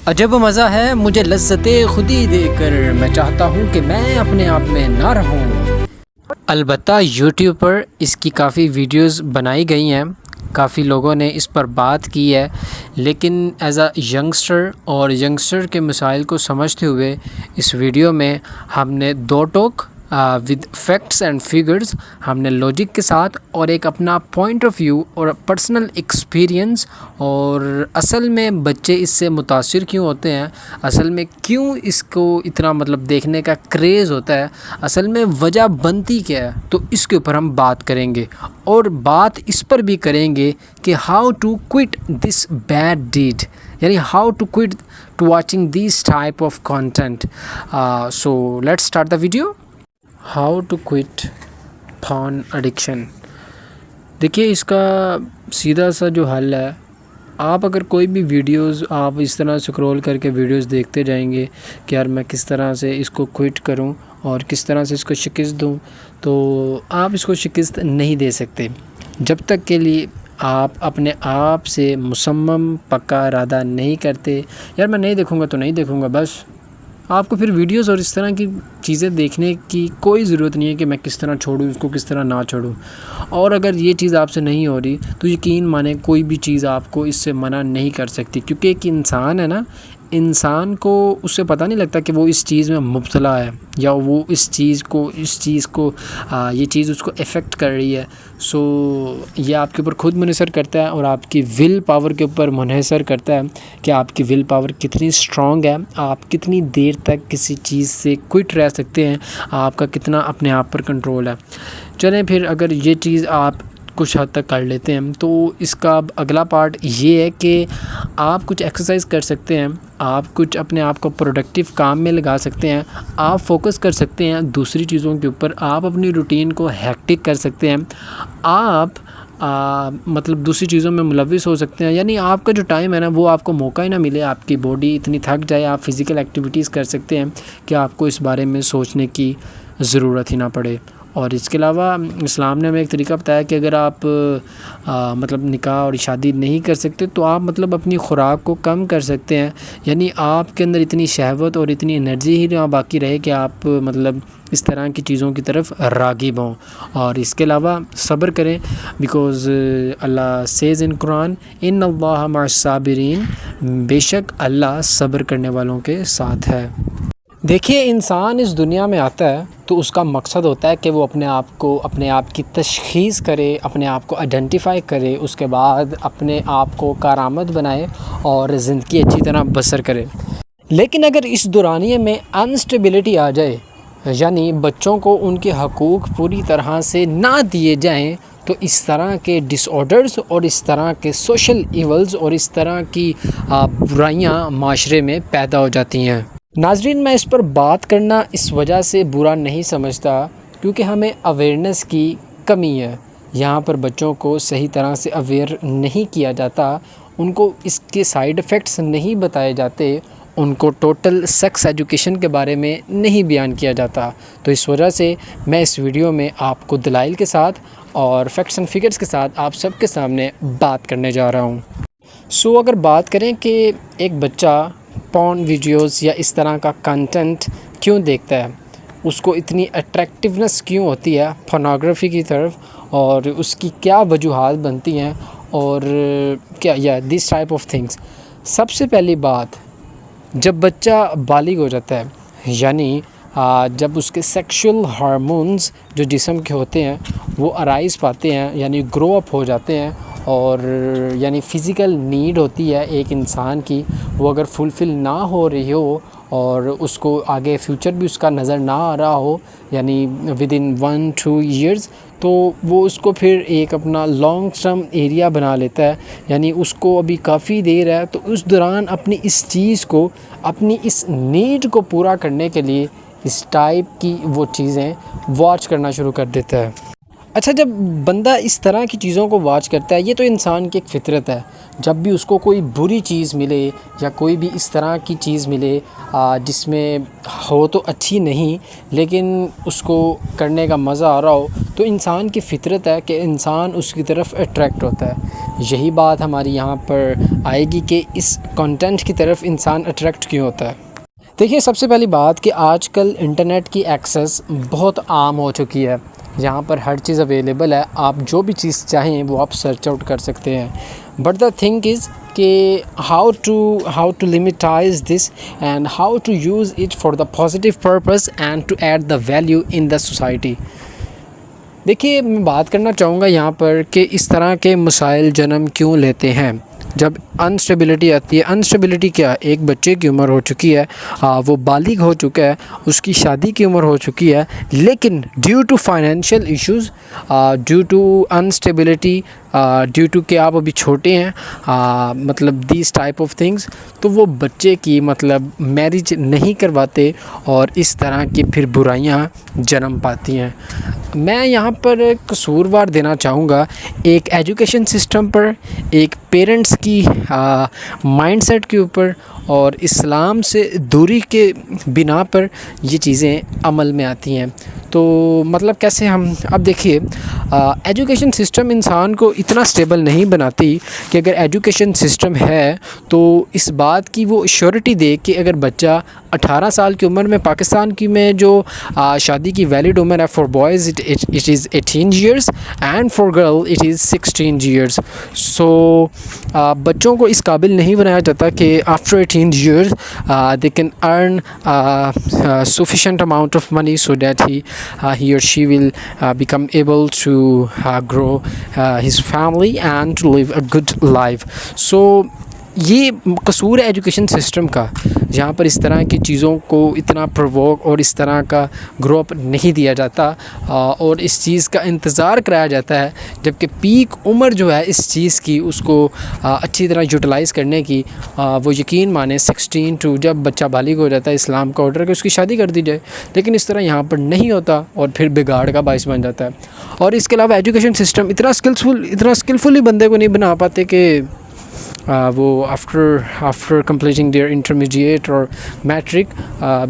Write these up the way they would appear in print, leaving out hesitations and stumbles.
عجب مزہ ہے مجھے لذت خودی دے کر، میں چاہتا ہوں کہ میں اپنے آپ میں نہ رہوں۔ البتہ یوٹیوب پر اس کی کافی ویڈیوز بنائی گئی ہیں، کافی لوگوں نے اس پر بات کی ہے، لیکن ایز اے ینگسٹر اور ینگسٹر کے مسائل کو سمجھتے ہوئے اس ویڈیو میں ہم نے دو ٹوک ود فیکٹس اینڈ فگرز، ہم نے لاجک کے ساتھ اور ایک اپنا پوائنٹ آف ویو اور پرسنل ایکسپیرینس، اور اصل میں بچے اس سے متاثر کیوں ہوتے ہیں، اصل میں کیوں اس کو اتنا دیکھنے کا کریز ہوتا ہے، اصل میں وجہ بنتی کیا ہے، تو اس کے اوپر ہم بات کریں گے، اور بات اس پر بھی کریں گے کہ how to quit this bad deed, یعنی how to quit to watching this type of content. So let's start the video. How to quit phone addiction. دیکھیے، اس کا سیدھا سا جو حل ہے، آپ اگر کوئی بھی ویڈیوز آپ اس طرح سکرول کر کے ویڈیوز دیکھتے جائیں گے کہ یار میں کس طرح سے اس کو کوئٹ کروں اور کس طرح سے اس کو شکست دوں، تو آپ اس کو شکست نہیں دے سکتے جب تک کے لیے آپ اپنے آپ سے مصمم پکا ارادہ نہیں کرتے، یار میں نہیں دیکھوں گا تو نہیں دیکھوں گا بس۔ آپ کو پھر ویڈیوز اور اس طرح کی چیزیں دیکھنے کی کوئی ضرورت نہیں ہے کہ میں کس طرح چھوڑوں اس کو، کس طرح نہ چھوڑوں۔ اور اگر یہ چیز آپ سے نہیں ہو رہی تو یقین مانیں کوئی بھی چیز آپ کو اس سے منع نہیں کر سکتی، کیونکہ ایک انسان ہے نا، انسان کو اس سے پتہ نہیں لگتا کہ وہ اس چیز میں مبتلا ہے یا وہ اس چیز کو یہ چیز اس کو افیکٹ کر رہی ہے۔ سو یہ آپ کے اوپر خود منحصر کرتا ہے اور آپ کی ول پاور کے اوپر منحصر کرتا ہے کہ آپ کی ول پاور کتنی اسٹرانگ ہے، آپ کتنی دیر تک کسی چیز سے کوئٹ رہ سکتے ہیں، آپ کا کتنا اپنے آپ پر کنٹرول ہے۔ چلیں پھر، اگر یہ چیز آپ کچھ حد تک کر لیتے ہیں تو اس کا اگلا پارٹ یہ ہے کہ آپ کچھ ایکسرسائز کر سکتے ہیں، آپ کچھ اپنے آپ کو پروڈکٹیو کام میں لگا سکتے ہیں، آپ فوکس کر سکتے ہیں دوسری چیزوں کے اوپر، آپ اپنی روٹین کو ہیکٹک کر سکتے ہیں، آپ دوسری چیزوں میں ملوث ہو سکتے ہیں، یعنی آپ کا جو ٹائم ہے نا وہ آپ کو موقع ہی نہ ملے، آپ کی باڈی اتنی تھک جائے، آپ فزیکل ایکٹیویٹیز کر سکتے ہیں کہ آپ کو اس بارے میں سوچنے کی ضرورت ہی نہ پڑے۔ اور اس کے علاوہ اسلام نے ہمیں ایک طریقہ بتایا کہ اگر آپ نکاح اور شادی نہیں کر سکتے تو آپ اپنی خوراک کو کم کر سکتے ہیں، یعنی آپ کے اندر اتنی شہوت اور اتنی انرجی ہی نہ باقی رہے کہ آپ اس طرح کی چیزوں کی طرف راغب ہوں۔ اور اس کے علاوہ صبر کریں، بیکاز اللہ سیز ان قرآن ان اللہ مع الصابرین، بے شک اللہ صبر کرنے والوں کے ساتھ ہے۔ دیکھیے، انسان اس دنیا میں آتا ہے تو اس کا مقصد ہوتا ہے کہ وہ اپنے آپ کی تشخیص کرے، اپنے آپ کو آئیڈینٹیفائی کرے، اس کے بعد اپنے آپ کو کارآمد بنائے اور زندگی اچھی طرح بسر کرے۔ لیکن اگر اس دورانیے میں انسٹیبلٹی آ جائے، یعنی بچوں کو ان کے حقوق پوری طرح سے نہ دیے جائیں، تو اس طرح کے ڈس آرڈرز اور اس طرح کے سوشل ایولز اور اس طرح کی برائیاں معاشرے میں پیدا ہو جاتی ہیں۔ ناظرین، میں اس پر بات کرنا اس وجہ سے برا نہیں سمجھتا کیونکہ ہمیں اویئرنیس کی کمی ہے، یہاں پر بچوں کو صحیح طرح سے اویئر نہیں کیا جاتا، ان کو اس کے سائیڈ ایفیکٹس نہیں بتائے جاتے، ان کو ٹوٹل سیکس ایجوکیشن کے بارے میں نہیں بیان کیا جاتا، تو اس وجہ سے میں اس ویڈیو میں آپ کو دلائل کے ساتھ اور فیکٹس اینڈ فگرز کے ساتھ آپ سب کے سامنے بات کرنے جا رہا ہوں۔ سو اگر بات کریں کہ ایک بچہ پورن ویڈیوز یا اس طرح کا کنٹینٹ کیوں دیکھتا ہے، اس کو اتنی اٹریکٹیونیس کیوں ہوتی ہے پورنوگرافی کی طرف، اور اس کی کیا وجوہات بنتی ہیں، اور کیا دس ٹائپ آف تھنگس۔ سب سے پہلی بات، جب بچہ بالغ ہو جاتا ہے، یعنی جب اس کے سیکشول ہارمونز جو جسم کے ہوتے ہیں وہ ارائز پاتے ہیں، یعنی گرو اپ ہو جاتے ہیں، اور یعنی فزیکل نیڈ ہوتی ہے ایک انسان کی، وہ اگر فلفل نہ ہو رہی ہو اور اس کو آگے فیوچر بھی اس کا نظر نہ آ رہا ہو، یعنی ود ان 1-2 ایئرز، تو وہ اس کو پھر ایک اپنا لانگ ٹرم ایریا بنا لیتا ہے، یعنی اس کو ابھی کافی دیر ہے، تو اس دوران اپنی اس چیز کو، اپنی اس نیڈ کو پورا کرنے کے لیے اس ٹائپ کی وہ چیزیں واچ کرنا شروع کر دیتا ہے۔ اچھا، جب بندہ اس طرح کی چیزوں کو واچ کرتا ہے، یہ تو انسان کی ایک فطرت ہے، جب بھی اس کو کوئی بری چیز ملے یا کوئی بھی اس طرح کی چیز ملے جس میں ہو تو اچھی نہیں لیکن اس کو کرنے کا مزہ آ رہا ہو، تو انسان کی فطرت ہے کہ انسان اس کی طرف اٹریکٹ ہوتا ہے۔ یہی بات ہماری یہاں پر آئے گی کہ اس کنٹینٹ کی طرف انسان اٹریکٹ کیوں ہوتا ہے۔ دیکھیے، سب سے پہلی بات کہ آج کل انٹرنیٹ کی ایکسیس بہت عام ہو چکی ہے، یہاں پر ہر چیز اویلیبل ہے، آپ جو بھی چیز چاہیں وہ آپ سرچ آؤٹ کر سکتے ہیں۔ بٹ دا تھنگ از کہ how to limitize this and how to use it for the positive purpose and to add the value in the society. دیکھیے، میں بات کرنا چاہوں گا یہاں پر کہ اس طرح کے مسائل جنم کیوں لیتے ہیں جب انسٹیبلٹی آتی ہے۔ انسٹیبلٹی کیا؟ ایک بچے کی عمر ہو چکی ہے، وہ بالغ ہو چکا ہے، اس کی شادی کی عمر ہو چکی ہے، لیکن due to financial issues, due to instability, due to کہ آپ ابھی چھوٹے ہیں، مطلب دیز ٹائپ آف تھنگس، تو وہ بچے کی مطلب میرج نہیں کرواتے اور اس طرح کی پھر برائیاں جنم پاتی ہیں۔ میں یہاں پر قصوروار دینا چاہوں گا ایک ایجوکیشن سسٹم پر، ایک پیرنٹس کی مائنڈ سیٹ کے اوپر، اور اسلام سے دوری کے بنا پر یہ چیزیں عمل میں آتی ہیں۔ تو مطلب کیسے ہم اب دیکھیے، ایجوکیشن سسٹم انسان کو اتنا سٹیبل نہیں بناتی کہ اگر ایجوکیشن سسٹم ہے تو اس بات کی وہ ایشورٹی دے کہ اگر بچہ 18 سال کی عمر میں، پاکستان کی میں جو شادی کی ویلڈ عمر ہے for boys it is 18 years and for girl it is 16 years. So بچوں کو اس قابل نہیں بنایا جاتا کہ after 18 years they can earn sufficient amount of money so that he or she will become able to grow his family and to live a good life. So یہ قصور ہے ایجوکیشن سسٹم کا، جہاں پر اس طرح کی چیزوں کو اتنا پرووک اور اس طرح کا گرو اپ نہیں دیا جاتا اور اس چیز کا انتظار کرایا جاتا ہے، جبکہ پیک عمر جو ہے اس چیز کی، اس کو اچھی طرح یوٹیلائز کرنے کی، وہ یقین مانیں 16 ٹو جب بچہ بالغ ہو جاتا ہے اسلام کا آرڈر کہ اس کی شادی کر دی جائے، لیکن اس طرح یہاں پر نہیں ہوتا اور پھر بگاڑ کا باعث بن جاتا ہے۔ اور اس کے علاوہ ایجوکیشن سسٹم اتنا اسکلفلی بندے کو نہیں بنا پاتے کہ وہ آفٹر کمپلیٹنگ دیئر انٹرمیڈیٹ اور میٹرک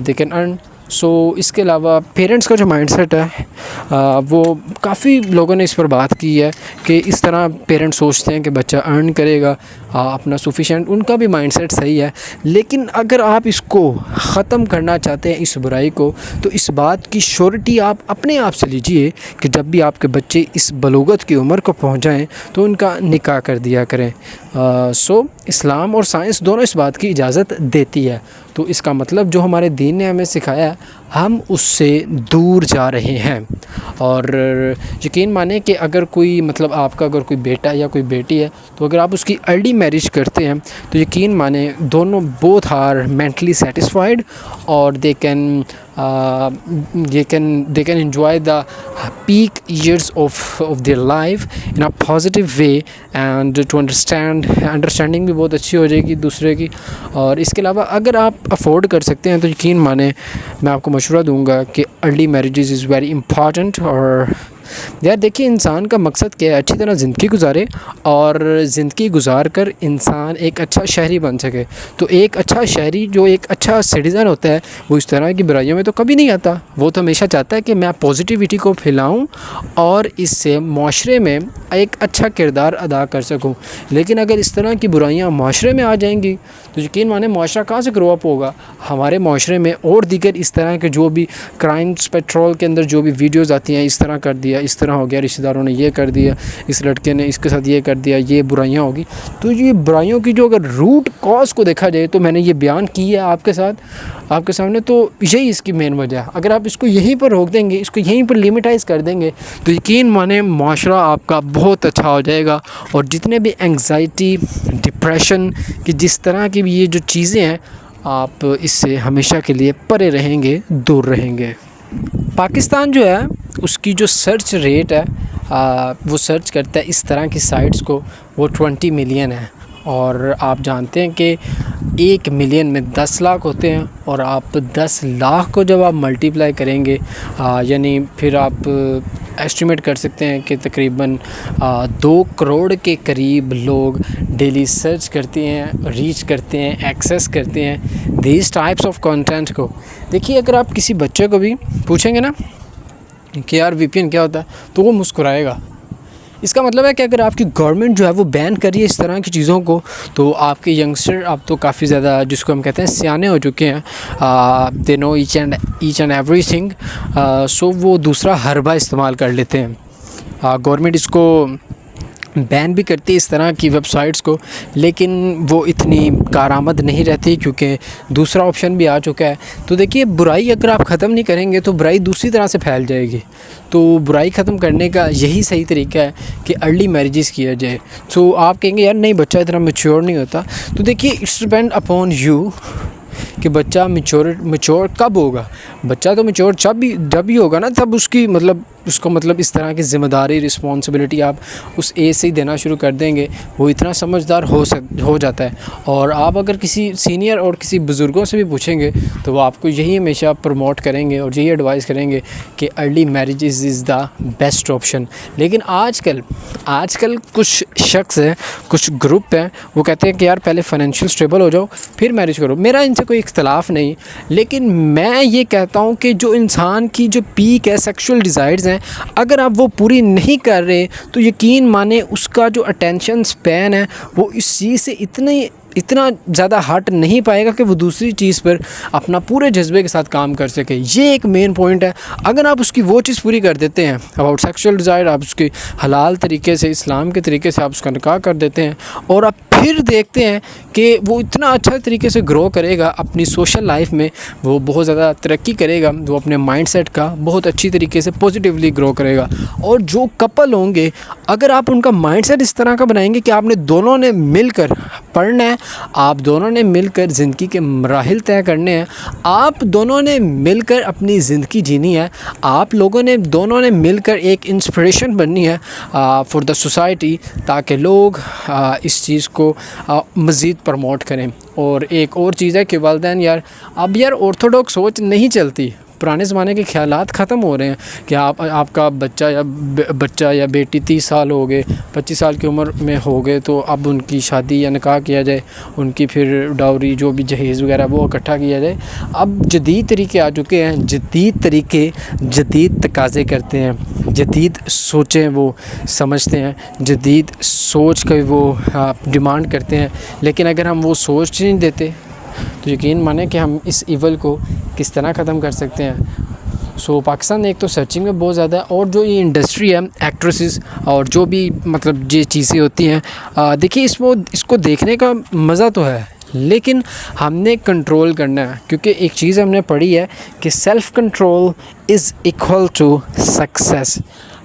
دے کین ارن۔ سو اس کے علاوہ پیرنٹس کا جو مائنڈ سیٹ ہے وہ کافی لوگوں نے اس پر بات کی ہے کہ اس طرح پیرنٹس سوچتے ہیں کہ بچہ ارن کرے گا اپنا سفیشینٹ، ان کا بھی مائنڈ سیٹ صحیح ہے، لیکن اگر آپ اس کو ختم کرنا چاہتے ہیں اس برائی کو، تو اس بات کی شیورٹی آپ اپنے آپ سے لیجئے کہ جب بھی آپ کے بچے اس بلوغت کی عمر کو پہنچ جائیں تو ان کا نکاح کر دیا کریں۔ سو اسلام اور سائنس دونوں اس بات کی اجازت دیتی ہے، تو اس کا مطلب جو ہمارے دین نے ہمیں سکھایا ہے ہم اس سے دور جا رہے ہیں۔ اور یقین مانیں کہ اگر کوئی مطلب آپ کا اگر کوئی بیٹا یا کوئی بیٹی ہے تو اگر آپ اس کی ارلی میرج کرتے ہیں تو یقین مانیں دونوں بوتھ آر مینٹلی سیٹسفائڈ اور they can enjoy the peak years of their life in a positive way and to understanding بھی بہت اچھی ہو جائے گی دوسرے کی۔ اور اس کے علاوہ اگر آپ افورڈ کر سکتے ہیں تو یقین مانیں میں آپ کو مشورہ دوں گا کہ early marriages is very important. اور یار دیکھیے، انسان کا مقصد کیا ہے؟ اچھی طرح زندگی گزارے اور زندگی گزار کر انسان ایک اچھا شہری بن سکے۔ تو ایک اچھا شہری جو ایک اچھا سٹیزن ہوتا ہے وہ اس طرح کی برائیوں میں تو کبھی نہیں آتا، وہ تو ہمیشہ چاہتا ہے کہ میں پازیٹیوٹی کو پھیلاؤں اور اس سے معاشرے میں ایک اچھا کردار ادا کر سکوں۔ لیکن اگر اس طرح کی برائیاں معاشرے میں آ جائیں گی تو یقین مانیں معاشرہ کہاں سے گرو اپ ہوگا؟ ہمارے معاشرے میں اور دیگر اس طرح کے جو بھی کرائمز پیٹرول کے اندر جو بھی ویڈیوز آتی ہیں، اس طرح کر دیا، اس طرح ہو گیا، رشتہ داروں نے یہ کر دیا، اس لڑکے نے اس کے ساتھ یہ کر دیا، یہ برائیاں ہوگی۔ تو یہ برائیوں کی جو اگر روٹ کاز کو دیکھا جائے تو میں نے یہ بیان کی ہے آپ کے ساتھ، آپ کے سامنے، تو یہی اس کی مین وجہ ہے۔ اگر آپ اس کو یہیں پر روک دیں گے، اس کو یہیں پر لیمیٹائز کر دیں گے تو یقین مانیں معاشرہ آپ کا بہت اچھا ہو جائے گا، اور جتنے بھی انگزائٹی، ڈپریشن کی جس طرح کی بھی یہ جو چیزیں ہیں، آپ اس سے ہمیشہ کے لیے پرے رہیں گے، دور رہیں گے۔ پاکستان جو ہے اس کی جو سرچ ریٹ ہے وہ سرچ کرتا ہے اس طرح کی سائٹس کو، وہ 20 ملین ہے، اور آپ جانتے ہیں کہ 1 ملین میں 10 لاکھ ہوتے ہیں، اور آپ 10 لاکھ کو جب آپ ملٹیپلائی کریں گے یعنی پھر آپ ایسٹیمیٹ کر سکتے ہیں کہ تقریباً 2 کروڑ کے قریب لوگ ڈیلی سرچ کرتے ہیں، ریچ کرتے ہیں، ایکسیس کرتے ہیں دیز ٹائپس آف کنٹینٹ کو۔ دیکھیے اگر آپ کسی بچے کو بھی پوچھیں گے نا کہ یار وی پی این کیا ہوتا ہے تو وہ مسکرائے گا۔ اس کا مطلب ہے کہ اگر آپ کی گورنمنٹ جو ہے وہ بین کر رہی ہے اس طرح کی چیزوں کو، تو آپ کے ینگسٹر اب تو کافی زیادہ جس کو ہم کہتے ہیں سیانے ہو چکے ہیں، دے نو ایچ اینڈ ایوری تھنگ، سو وہ دوسرا حربہ استعمال کر لیتے ہیں۔ گورنمنٹ اس کو بین بھی کرتی ہے اس طرح کی ویب سائٹس کو، لیکن وہ اتنی کارآمد نہیں رہتی کیونکہ دوسرا آپشن بھی آ چکا ہے۔ تو دیکھیے برائی اگر آپ ختم نہیں کریں گے تو برائی دوسری طرح سے پھیل جائے گی۔ تو برائی ختم کرنے کا یہی صحیح طریقہ ہے کہ ارلی میرجز کیا جائے۔ تو آپ کہیں گے یار نہیں بچہ اتنا میچور نہیں ہوتا، تو دیکھیے اٹس ڈیپینڈ اپون یو کہ بچہ میچور کب ہوگا۔ بچہ تو میچور جب ہی ہوگا نا، تب اس کو مطلب اس طرح کی ذمہ داری رسپانسبلٹی آپ اس ایج سے ہی دینا شروع کر دیں گے، وہ اتنا سمجھدار ہو جاتا ہے۔ اور آپ اگر کسی سینئر اور کسی بزرگوں سے بھی پوچھیں گے تو وہ آپ کو یہی ہمیشہ پروموٹ کریں گے اور یہی ایڈوائز کریں گے کہ early marriage is the best option. لیکن آج کل کچھ شخص ہیں، کچھ گروپ ہیں، وہ کہتے ہیں کہ یار پہلے فائنینشیل اسٹیبل ہو جاؤ پھر میرج کرو۔ میرا ان سے کوئی اختلاف نہیں، لیکن میں یہ کہتا ہوں کہ جو انسان کی جو پیک ہے سیکشول ڈیزائرز ہیں، اگر آپ وہ پوری نہیں کر رہے تو یقین مانیں اس کا جو اٹینشن سپین ہے وہ اس چیز سے اتنا زیادہ ہٹ نہیں پائے گا کہ وہ دوسری چیز پر اپنا پورے جذبے کے ساتھ کام کر سکے۔ یہ ایک مین پوائنٹ ہے۔ اگر آپ اس کی وہ چیز پوری کر دیتے ہیں اباؤٹ سیکشول ڈیزائر، آپ اس کی حلال طریقے سے، اسلام کے طریقے سے آپ اس کا نکاح کر دیتے ہیں، اور آپ پھر دیکھتے ہیں کہ وہ اتنا اچھا طریقے سے گرو کرے گا اپنی سوشل لائف میں، وہ بہت زیادہ ترقی کرے گا، وہ اپنے مائنڈ سیٹ کا بہت اچھی طریقے سے پازیٹیولی گرو کرے گا۔ اور جو کپل ہوں گے اگر آپ ان کا مائنڈ سیٹ اس طرح کا بنائیں گے کہ آپ نے دونوں نے مل کر پڑھنا ہے، آپ دونوں نے مل کر زندگی کے مراحل طے کرنے ہیں، آپ دونوں نے مل کر اپنی زندگی جینی ہے، آپ لوگوں نے دونوں نے مل کر ایک انسپریشن بننی ہے فار دا سوسائٹی، تاکہ لوگ اس چیز کو مزید پروموٹ کریں۔ اور ایک اور چیز ہے کہ والدین یار آرتھوڈاکس سوچ نہیں چلتی، پرانے زمانے کے خیالات ختم ہو رہے ہیں کہ آپ کا بچہ یا بیٹی 30 سال ہو گئے، 25 سال کی عمر میں ہو گئے تو اب ان کی شادی یا نکاح کیا جائے، ان کی پھر ڈاوری جو بھی جہیز وغیرہ وہ اکٹھا کیا جائے۔ اب جدید طریقے آ چکے ہیں، جدید طریقے جدید تقاضے کرتے ہیں، جدید سوچیں وہ سمجھتے ہیں، جدید سوچ کا وہ ڈیمانڈ کرتے ہیں۔ لیکن اگر ہم وہ سوچ نہیں دیتے تو یقین مانیں کہ ہم اس ایول کو کس طرح ختم کر سکتے ہیں۔ سو پاکستان ایک تو سرچنگ میں بہت زیادہ ہے، اور جو یہ انڈسٹری ہے ایکٹریسز اور جو بھی مطلب یہ چیزیں ہوتی ہیں، دیکھیے اس کو دیکھنے کا مزہ تو ہے، لیکن ہم نے کنٹرول کرنا ہے، کیونکہ ایک چیز ہم نے پڑھی ہے کہ self control is equal to success.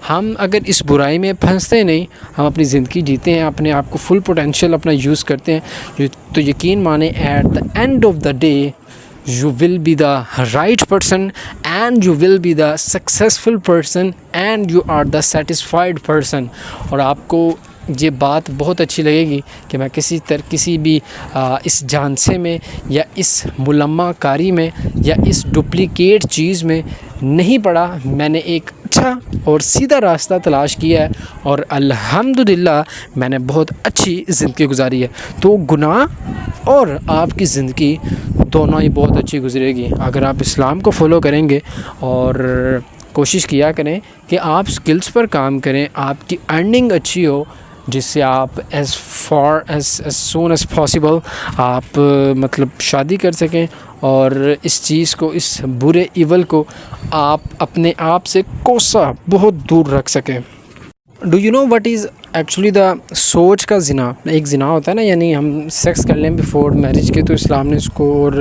ہم اگر اس برائی میں پھنستے نہیں، ہم اپنی زندگی جیتے ہیں، اپنے آپ کو فل پوٹینشیل اپنا یوز کرتے ہیں، تو یقین مانیں at the end of the day you will be the right person and you will be the successful person and you are the satisfied person۔ اور آپ کو یہ بات بہت اچھی لگے گی کہ میں کسی بھی اس جھانسے میں یا اس ملمہ کاری میں یا اس ڈپلیکیٹ چیز میں نہیں پڑا، میں نے ایک اچھا اور سیدھا راستہ تلاش کیا ہے اور الحمدللہ میں نے بہت اچھی زندگی گزاری ہے۔ تو گناہ اور آپ کی زندگی دونوں ہی بہت اچھی گزرے گی اگر آپ اسلام کو فالو کریں گے، اور کوشش کیا کریں کہ آپ سکلز پر کام کریں، آپ کی ارننگ اچھی ہو جس سے آپ ایز سون ایز پاسبل آپ مطلب شادی کر سکیں، اور اس چیز کو، اس برے ایول کو آپ اپنے آپ سے کوسا بہت دور رکھ سکیں۔ Do you know what is actually the سوچ کا زنا؟ ایک زنا ہوتا ہے نا، یعنی ہم سیکس کر لیں بیفور میرج کے، تو اسلام نے اس کو اور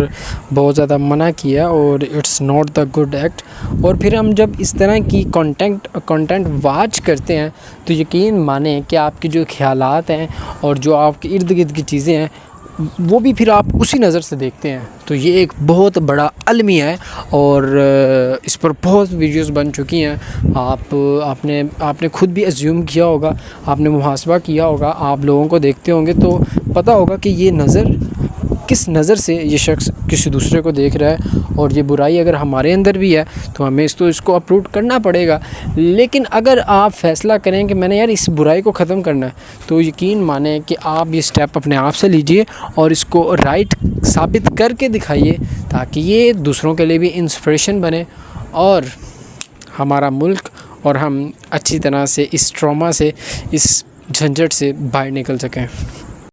بہت زیادہ منع کیا، اور it's not the good act. اور پھر ہم جب اس طرح کی کنٹینٹ واچ کرتے ہیں تو یقین مانیں کہ آپ کے جو خیالات ہیں اور جو آپ کے ارد گرد کی چیزیں ہیں وہ بھی پھر آپ اسی نظر سے دیکھتے ہیں۔ تو یہ ایک بہت بڑا المیہ ہے، اور اس پر بہت ویڈیوز بن چکی ہیں۔ آپ نے خود بھی ازیوم کیا ہوگا، آپ نے محاسبہ کیا ہوگا، آپ لوگوں کو دیکھتے ہوں گے تو پتہ ہوگا کہ یہ نظر کس نظر سے یہ شخص کسی دوسرے کو دیکھ رہا ہے، اور یہ برائی اگر ہمارے اندر بھی ہے تو ہمیں اس کو اپروو کرنا پڑے گا۔ لیکن اگر آپ فیصلہ کریں کہ میں نے یار اس برائی کو ختم کرنا ہے، تو یقین مانیں کہ آپ یہ سٹیپ اپنے آپ سے لیجئے اور اس کو رائٹ ثابت کر کے دکھائیے، تاکہ یہ دوسروں کے لیے بھی انسپریشن بنے اور ہمارا ملک اور ہم اچھی طرح سے اس ٹراما سے، اس جھنجھٹ سے باہر نکل سکیں۔